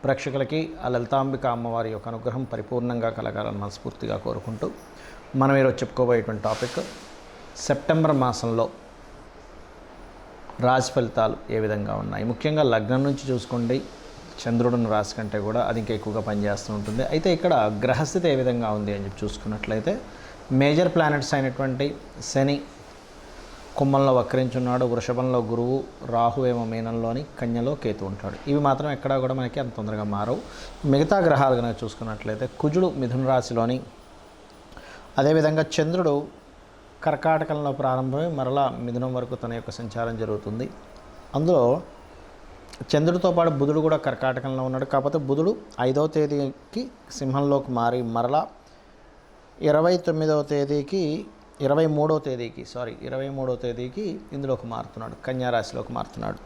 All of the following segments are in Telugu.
ప్రేక్షకులకి ఆ లలితాంబిక అమ్మవారి యొక్క అనుగ్రహం పరిపూర్ణంగా కలగాలని మనస్ఫూర్తిగా కోరుకుంటూ మనం ఈరోజు చెప్పుకోబోయేటువంటి టాపిక్ సెప్టెంబర్ మాసంలో రాశి ఫలితాలు ఏ విధంగా ఉన్నాయి. ముఖ్యంగా లగ్నం నుంచి చూసుకోండి, చంద్రుడిని రాశి కంటే కూడా అది ఇంకా ఎక్కువగా పనిచేస్తూ ఉంటుంది. అయితే ఇక్కడ గ్రహస్థితి ఏ విధంగా ఉంది అని చెప్పి చూసుకున్నట్లయితే మేజర్ ప్లానెట్స్ అయినటువంటి శని కుంభంలో వక్రించున్నాడు, వృషభంలో గురువు, రాహు ఏమో మీనంలోని, కన్యలో కేతు ఉంటాడు. ఇవి మాత్రం ఎక్కడా కూడా మనకి అంత తొందరగా మారవు. మిగతా గ్రహాలు కనుక చూసుకున్నట్లయితే కుజుడు మిథున రాశిలోని, అదేవిధంగా చంద్రుడు కర్కాటకంలో ప్రారంభమై మరలా మిథునం వరకు తన యొక్క సంచారం జరుగుతుంది. అందులో చంద్రుడితో పాటు బుధుడు కూడా కర్కాటకంలో ఉన్నాడు. కాకపోతే బుధుడు 5వ తేదీకి సింహంలోకి మారి మరలా 23వ తేదీకి ఇందులోకి మారుతున్నాడు, కన్యారాశిలోకి మారుతున్నాడు.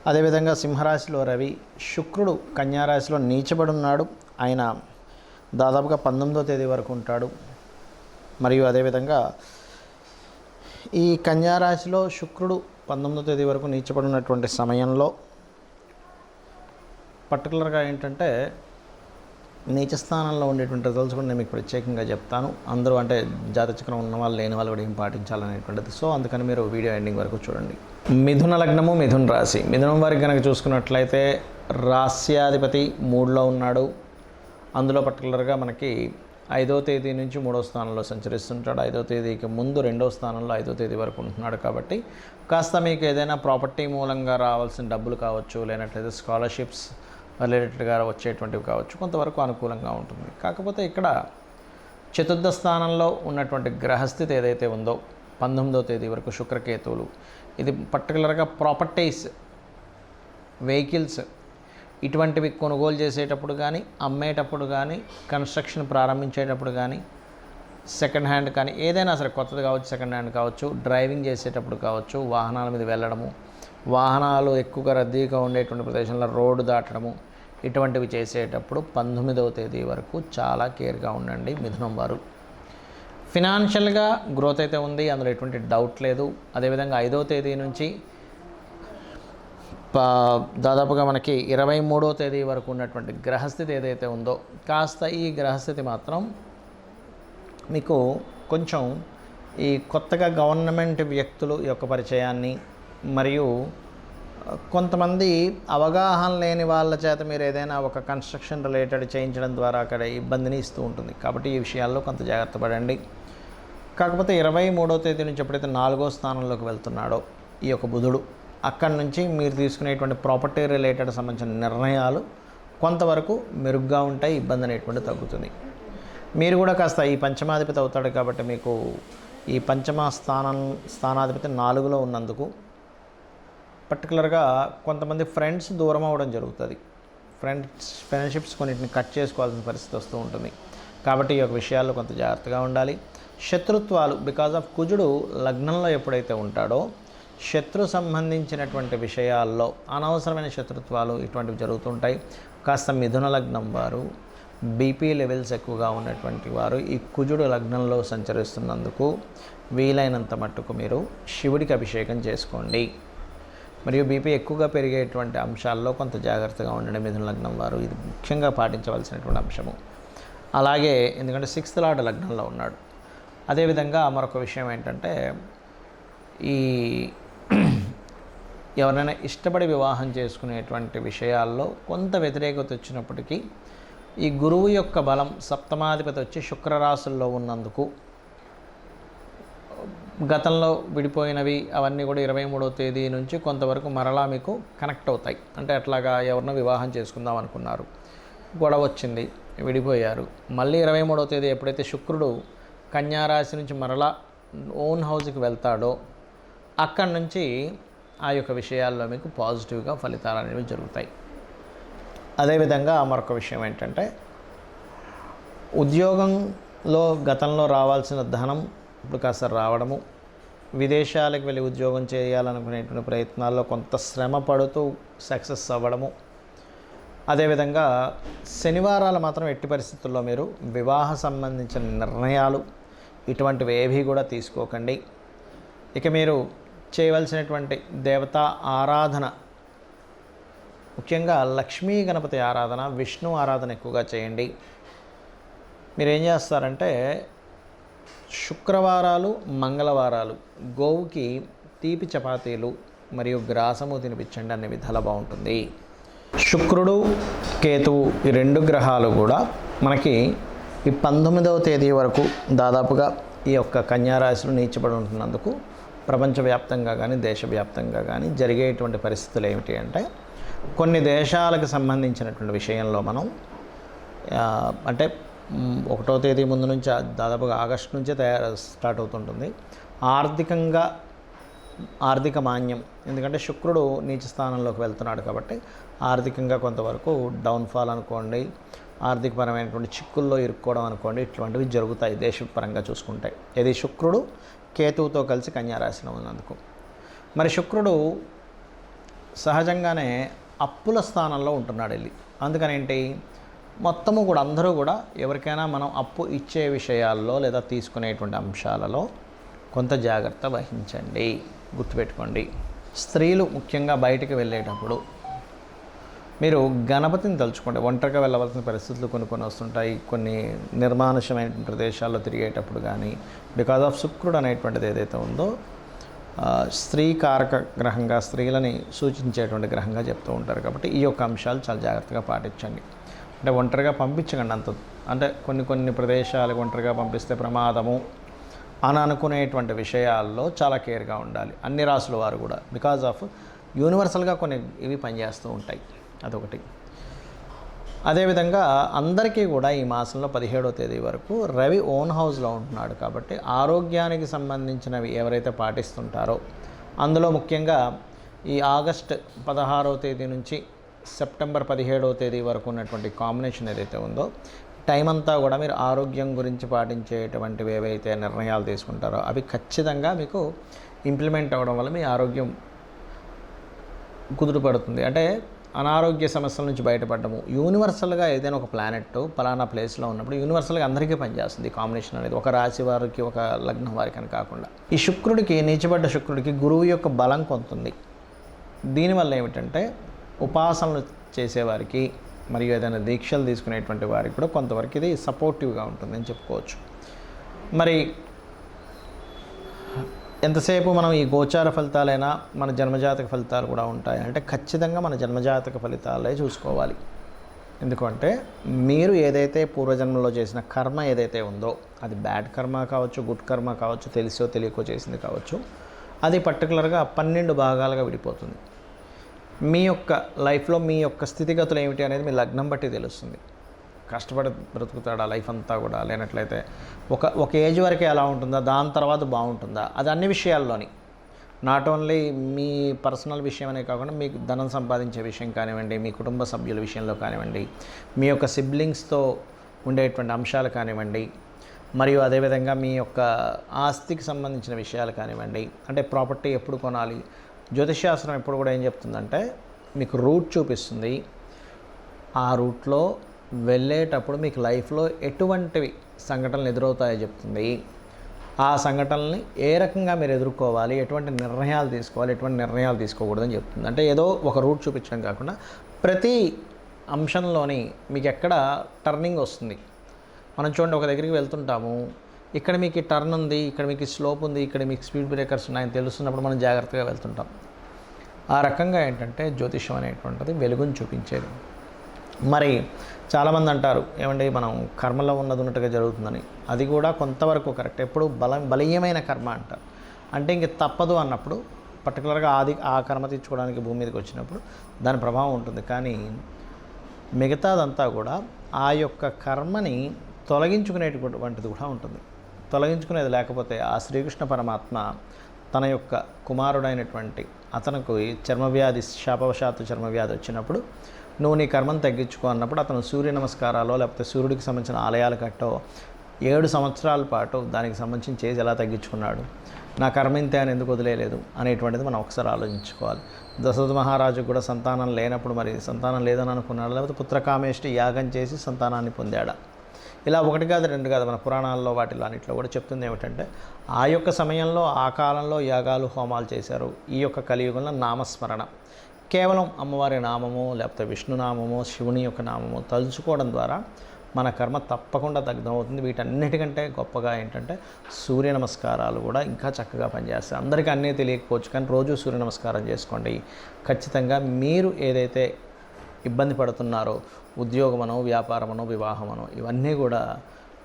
అదేవిధంగా సింహరాశిలో రవి, శుక్రుడు కన్యారాశిలో నీచబడి ఉన్నాడు. ఆయన దాదాపుగా 19వ తేదీ వరకు ఉంటాడు. మరియు అదేవిధంగా ఈ కన్యారాశిలో శుక్రుడు 19వ తేదీ వరకు నీచబడినటువంటి సమయంలో పర్టికులర్గా ఏంటంటే నీచ స్థానంలో ఉండేటువంటి రిజల్ట్స్ కూడా నేను మీకు ప్రత్యేకంగా చెప్తాను. అందరూ అంటే జాతచక్రం ఉన్న వాళ్ళు లేని వాళ్ళు కూడా ఏం పాటించాలనేటువంటిది. సో అందుకని మీరు వీడియో ఎండింగ్ వరకు చూడండి. మిథున లగ్నము, మిథున రాశి. మిథునం వారికి కనుక చూసుకున్నట్లయితే రాస్యాధిపతి 3లో ఉన్నాడు. అందులో పర్టికులర్గా మనకి 5వ తేదీ నుంచి 3వ స్థానంలో సంచరిస్తుంటాడు. 5వ తేదీకి ముందు 2వ స్థానంలో 5వ తేదీ వరకు ఉంటున్నాడు. కాబట్టి కాస్త మీకు ఏదైనా ప్రాపర్టీ మూలంగా రావాల్సిన డబ్బులు కావచ్చు, లేనట్లయితే స్కాలర్షిప్స్ రిలేటెడ్గా వచ్చేటువంటివి కావచ్చు, కొంతవరకు అనుకూలంగా ఉంటుంది. కాకపోతే ఇక్కడ చతుర్థ స్థానంలో ఉన్నటువంటి గ్రహస్థితి ఏదైతే ఉందో 19వ తేదీ వరకు శుక్రకేతువులు, ఇది పర్టికులర్గా ప్రాపర్టీస్, వెహికల్స్ ఇటువంటివి కొనుగోలు చేసేటప్పుడు కానీ, అమ్మేటప్పుడు కానీ, కన్స్ట్రక్షన్ ప్రారంభించేటప్పుడు కానీ, సెకండ్ హ్యాండ్ కానీ ఏదైనా సరే కొత్తది కావచ్చు, సెకండ్ హ్యాండ్ కావచ్చు, డ్రైవింగ్ చేసేటప్పుడు కావచ్చు, వాహనాల మీద వెళ్ళడము, వాహనాలు ఎక్కువగా రద్దీగా ఉండేటువంటి ప్రదేశంలో రోడ్డు దాటడము, ఇటువంటివి చేసేటప్పుడు 19వ తేదీ వరకు చాలా కేర్గా ఉండండి మిథునం వారు. ఫినాన్షియల్గా గ్రోత్ అయితే ఉంది, అందులో ఎటువంటి డౌట్ లేదు. అదేవిధంగా 5వ తేదీ నుంచి దాదాపుగా మనకి 23వ తేదీ వరకు ఉన్నటువంటి గ్రహస్థితి ఏదైతే ఉందో, కాస్త ఈ గ్రహస్థితి మాత్రం మీకు కొంచెం ఈ కొత్తగా గవర్నమెంట్ వ్యక్తుల యొక్క పరిచయాన్ని మరియు కొంతమంది అవగాహన లేని వాళ్ళ చేత మీరు ఏదైనా ఒక కన్స్ట్రక్షన్ రిలేటెడ్ చేయించడం ద్వారా అక్కడ ఇబ్బందిని ఇస్తూ ఉంటుంది. కాబట్టి ఈ విషయాల్లో కొంత జాగ్రత్త పడండి. కాకపోతే 23వ తేదీ నుంచి ఎప్పుడైతే 4వ స్థానంలోకి వెళ్తున్నాడో ఈ యొక్క బుధుడు, అక్కడి నుంచి మీరు తీసుకునేటువంటి ప్రాపర్టీ రిలేటెడ్ సంబంధించిన నిర్ణయాలు కొంతవరకు మెరుగ్గా ఉంటాయి, ఇబ్బంది అనేటువంటి తగ్గుతుంది. మీరు కూడా కాస్త ఈ పంచమాధిపతి అవుతాడు కాబట్టి మీకు ఈ పంచమ స్థానాధిపతి 4లో ఉన్నందుకు పర్టికులర్గా కొంతమంది ఫ్రెండ్స్ దూరం అవ్వడం జరుగుతుంది. ఫ్రెండ్షిప్స్ కొన్నిటిని కట్ చేసుకోవాల్సిన పరిస్థితి వస్తూ ఉంటుంది. కాబట్టి ఈ యొక్క విషయాల్లో కొంత జాగ్రత్తగా ఉండాలి. శత్రుత్వాలు బికాజ్ ఆఫ్ కుజుడు లగ్నంలో ఎప్పుడైతే ఉంటాడో శత్రు సంబంధించినటువంటి విషయాల్లో అనవసరమైన శత్రుత్వాలు ఇటువంటివి జరుగుతుంటాయి. కాస్త మిథున లగ్నం వారు బీపీ లెవెల్స్ ఎక్కువగా ఉన్నటువంటి వారు ఈ కుజుడు లగ్నంలో సంచరిస్తున్నందుకు వీలైనంత మట్టుకు మీరు శివుడికి అభిషేకం చేసుకోండి. మరియు బీపీ ఎక్కువగా పెరిగేటువంటి అంశాల్లో కొంత జాగ్రత్తగా ఉండండి మిథున లగ్నం వారు. ఇది ముఖ్యంగా పాటించవలసినటువంటి అంశము. అలాగే ఎందుకంటే 6th లార్డ్ లగ్నంలో ఉన్నాడు. అదేవిధంగా మరొక విషయం ఏంటంటే ఈ ఎవరైనా ఇష్టపడి వివాహం చేసుకునేటువంటి విషయాల్లో కొంత వ్యతిరేకత వచ్చినప్పటికీ ఈ గురువు యొక్క బలం 7వ వచ్చి శుక్రరాశుల్లో ఉన్నందుకు గతంలో విడిపోయినవి అవన్నీ కూడా 23వ తేదీ నుంచి కొంతవరకు మరలా మీకు కనెక్ట్ అవుతాయి. అంటే అట్లాగా ఎవరినో వివాహం చేసుకుందాం అనుకున్నారు, గొడవ వచ్చింది, విడిపోయారు. మళ్ళీ 23వ తేదీ ఎప్పుడైతే శుక్రుడు కన్యారాశి నుంచి మరలా ఓన్ హౌస్కి వెళ్తాడో అక్కడి నుంచి ఆ యొక్క విషయాల్లో మీకు పాజిటివ్గా ఫలితాలు అనేవి జరుగుతాయి. అదేవిధంగా మరొక విషయం ఏంటంటే ఉద్యోగంలో గతంలో రావాల్సిన ధనం ఇప్పుడు కాస్త రావడము, విదేశాలకు వెళ్ళి ఉద్యోగం చేయాలనుకునేటువంటి ప్రయత్నాల్లో కొంత శ్రమ పడుతూ సక్సెస్ అవ్వడము. అదేవిధంగా శనివారాలు మాత్రం ఎట్టి పరిస్థితుల్లో మీరు వివాహ సంబంధించిన నిర్ణయాలు ఇటువంటివి ఏవి కూడా తీసుకోకండి. ఇక మీరు చేయవలసినటువంటి దేవతా ఆరాధన ముఖ్యంగా లక్ష్మీ గణపతి ఆరాధన, విష్ణు ఆరాధన ఎక్కువగా చేయండి. మీరు ఏం చేస్తారంటే శుక్రవారాలు, మంగళవారాలు గోవుకి తీపి చపాతీలు మరియు గ్రాసము తినిపించండి, అన్ని విధాలా బాగుంటుంది. శుక్రుడు, కేతువు ఈ 2 గ్రహాలు కూడా మనకి ఈ 19వ తేదీ వరకు దాదాపుగా ఈ యొక్క కన్యారాశిలో నీచబడి ఉంటున్నందుకు ప్రపంచవ్యాప్తంగా కానీ దేశవ్యాప్తంగా కానీ జరిగేటువంటి పరిస్థితులు ఏమిటి అంటే, కొన్ని దేశాలకు సంబంధించినటువంటి విషయంలో మనం అంటే 1వ తేదీ ముందు నుంచి దాదాపుగా ఆగస్టు నుంచే స్టార్ట్ అవుతుంటుంది. ఆర్థిక మాన్యం, ఎందుకంటే శుక్రుడు నీచ స్థానంలోకి వెళ్తున్నాడు కాబట్టి ఆర్థికంగా కొంతవరకు డౌన్ఫాల్ అనుకోండి, ఆర్థికపరమైనటువంటి చిక్కుల్లో ఇరుక్కోవడం అనుకోండి, ఇటువంటివి జరుగుతాయి దేశపరంగా చూసుకుంటే. ఇది శుక్రుడు కేతువుతో కలిసి కన్యారాశిలో ఉన్నందుకు. మరి శుక్రుడు సహజంగానే అప్పుల స్థానంలో ఉంటున్నాడు వెళ్ళి. అందుకని ఏంటి, మొత్తము కూడా అందరూ కూడా ఎవరికైనా మనం అప్పు ఇచ్చే విషయాల్లో లేదా తీసుకునేటువంటి అంశాలలో కొంత జాగ్రత్త వహించండి, గుర్తుపెట్టుకోండి. స్త్రీలు ముఖ్యంగా బయటికి వెళ్ళేటప్పుడు మీరు గణపతిని తలుచుకోండి. ఒంటరిగా వెళ్ళవలసిన పరిస్థితులు కొన్ని వస్తుంటాయి, కొన్ని నిర్మానుషమైన ప్రదేశాల్లో తిరిగేటప్పుడు కానీ. బికాజ్ ఆఫ్ శుక్రుడు అనేటువంటిది ఏదైతే ఉందో స్త్రీ కారక గ్రహంగా, స్త్రీలని సూచించేటువంటి గ్రహంగా చెప్తూ ఉంటారు. కాబట్టి ఈ యొక్క అంశాలు చాలా జాగ్రత్తగా పాటించండి. అంటే ఒంటరిగా పంపించకండి అంత, అంటే కొన్ని ప్రదేశాలకు ఒంటరిగా పంపిస్తే ప్రమాదము అని అనుకునేటువంటి విషయాల్లో చాలా కేర్గా ఉండాలి అన్ని రాసుల వారు కూడా. బికాజ్ ఆఫ్ యూనివర్సల్గా కొన్ని ఇవి పనిచేస్తూ ఉంటాయి, అదొకటి. అదేవిధంగా అందరికీ కూడా ఈ మాసంలో 17వ తేదీ వరకు రవి ఓన్ హౌస్లో ఉంటున్నాడు కాబట్టి ఆరోగ్యానికి సంబంధించినవి ఎవరైతే పాటిస్తుంటారో, అందులో ముఖ్యంగా ఈ ఆగస్ట్ 16వ తేదీ నుంచి సెప్టెంబర్ 17వ తేదీ వరకు ఉన్నటువంటి కాంబినేషన్ ఏదైతే ఉందో, టైం అంతా కూడా మీరు ఆరోగ్యం గురించి పాటించేటువంటివి ఏవైతే నిర్ణయాలు తీసుకుంటారో అవి ఖచ్చితంగా మీకు ఇంప్లిమెంట్ అవ్వడం వల్ల మీ ఆరోగ్యం కుదురుపడుతుంది. అంటే అనారోగ్య సమస్యల నుంచి బయటపడము. యూనివర్సల్గా ఏదైనా ఒక ప్లానెట్ పలానా ప్లేస్లో ఉన్నప్పుడు యూనివర్సల్గా అందరికీ పనిచేస్తుంది కాంబినేషన్ అనేది, ఒక రాశి వారికి ఒక లగ్నం వారికి అని కాకుండా. ఈ శుక్రుడికి, నీచబడ్డ శుక్రుడికి గురువు యొక్క బలం కొంత ఉంది. దీనివల్ల ఏమిటంటే ఉపాసనలు చేసేవారికి మరియు ఏదైనా దీక్షలు తీసుకునేటువంటి వారికి కూడా కొంతవరకు ఇది సపోర్టివ్గా ఉంటుందని చెప్పుకోవచ్చు. మరి ఎంతసేపు మనం ఈ గోచార ఫలితాలైనా మన జన్మజాతక ఫలితాలు కూడా ఉంటాయి అంటే ఖచ్చితంగా మన జన్మజాతక ఫలితాలే చూసుకోవాలి. ఎందుకంటే మీరు ఏదైతే పూర్వజన్మలో చేసిన కర్మ ఏదైతే ఉందో, అది బ్యాడ్ కర్మ కావచ్చు, గుడ్ కర్మ కావచ్చు, తెలిసో తెలియకో చేసింది కావచ్చు, అది పర్టికులర్గా 12 భాగాలుగా విడిపోతుంది. మీ యొక్క లైఫ్లో మీ యొక్క స్థితిగతులు ఏమిటి అనేది మీ లగ్నం బట్టి తెలుస్తుంది. కష్టపడి బ్రతుకుతాడా లైఫ్ అంతా కూడా, లేనట్లయితే ఒక ఏజ్ వరకే ఎలా ఉంటుందా, దాని తర్వాత బాగుంటుందా, అది అన్ని విషయాల్లోని, నాట్ ఓన్లీ మీ పర్సనల్ విషయం అనే కాకుండా మీకు ధనం సంపాదించే విషయం కానివ్వండి, మీ కుటుంబ సభ్యుల విషయంలో కానివ్వండి, మీ యొక్క సిబ్లింగ్స్తో ఉండేటువంటి అంశాలు కానివ్వండి, మరియు అదేవిధంగా మీ యొక్క ఆస్తికి సంబంధించిన విషయాలు కానివ్వండి, అంటే ప్రాపర్టీ ఎప్పుడు కొనాలి. జ్యోతిష్శాస్త్రం ఎప్పుడు కూడా ఏం చెప్తుందంటే మీకు రూట్ చూపిస్తుంది. ఆ రూట్లో వెళ్ళేటప్పుడు మీకు లైఫ్లో ఎటువంటివి సంఘటనలు ఎదురవుతాయో చెప్తుంది. ఆ సంఘటనల్ని ఏ రకంగా మీరు ఎదుర్కోవాలి, ఎటువంటి నిర్ణయాలు తీసుకోవాలి, ఎటువంటి నిర్ణయాలు తీసుకోకూడదని చెప్తుంది. అంటే ఏదో ఒక రూట్ చూపించడం కాకుండా ప్రతి అంశంలోని మీకు ఎక్కడ టర్నింగ్ వస్తుంది. మనం చూడండి, ఒక దగ్గరికి వెళ్తుంటాము, ఇక్కడ మీకు టర్న్ ఉంది, ఇక్కడ మీకు స్లోప్ ఉంది, ఇక్కడ మీకు స్పీడ్ బ్రేకర్స్ ఉన్నాయని తెలుస్తున్నప్పుడు మనం జాగ్రత్తగా వెళ్తుంటాం. ఆ రకంగా ఏంటంటే జ్యోతిషం అనేటువంటిది వెలుగుని చూపించేది. మరి చాలామంది అంటారు ఏమండి మనం కర్మలో ఉన్నట్టుగా జరుగుతుందని. అది కూడా కొంతవరకు కరెక్ట్. ఎప్పుడు బలీయమైన కర్మ అంటారు, అంటే ఇంక తప్పదు అన్నప్పుడు పర్టికులర్గా ఆ కర్మ తీర్చుకోవడానికి భూమి మీదకి వచ్చినప్పుడు దాని ప్రభావం ఉంటుంది. కానీ మిగతాదంతా కూడా ఆ యొక్క కర్మని తొలగించుకునేటువంటిది కూడా ఉంటుంది. తొలగించుకునేది లేకపోతే ఆ శ్రీకృష్ణ పరమాత్మ తన యొక్క కుమారుడైనటువంటి అతనికి చర్మవ్యాధి, శాపవశాత్తు చర్మవ్యాధి వచ్చినప్పుడు నువ్వు నీ కర్మను తగ్గించుకో అన్నప్పుడు అతను సూర్య నమస్కారాలు లేకపోతే సూర్యుడికి సంబంధించిన ఆలయాలు కట్టో 7 సంవత్సరాల పాటు దానికి సంబంధించిన చేసి ఎలా తగ్గించుకున్నాడు, నా కర్మ ఇంతే అని ఎందుకు వదిలేయలేదు అనేటువంటిది మనం ఒకసారి ఆలోచించుకోవాలి. దశరథ మహారాజు కూడా సంతానం లేనప్పుడు మరి సంతానం లేదని అనుకున్నాడు, లేకపోతే పుత్రకామేష్టి యాగం చేసి సంతానాన్ని పొందాడా. ఇలా 1 కాదు 2 కాదు మన పురాణాల్లో వాటిలో అన్నింటిలో కూడా చెప్తుంది ఏమిటంటే ఆ యొక్క సమయంలో ఆ కాలంలో యాగాలు హోమాలు చేశారు. ఈ యొక్క కలియుగంలో నామస్మరణ, కేవలం అమ్మవారి నామము లేకపోతే విష్ణునామము శివుని యొక్క నామము తలుచుకోవడం ద్వారా మన కర్మ తప్పకుండా దగ్ధమవుతుంది. వీటన్నిటికంటే గొప్పగా ఏంటంటే సూర్య నమస్కారాలు కూడా ఇంకా చక్కగా పనిచేస్తాయి. అందరికీ అన్నీ తెలియకపోవచ్చు, కానీ రోజు సూర్య నమస్కారం చేసుకోండి. ఖచ్చితంగా మీరు ఏదైతే ఇబ్బంది పడుతున్నారో, ఉద్యోగమనో, వ్యాపారమనో, వివాహమనో, ఇవన్నీ కూడా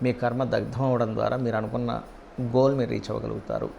మీ కర్మ దగ్ధం అవ్వడం ద్వారా మీరు అనుకున్న గోల్ మీరు రీచ్ అవ్వగలుగుతారు.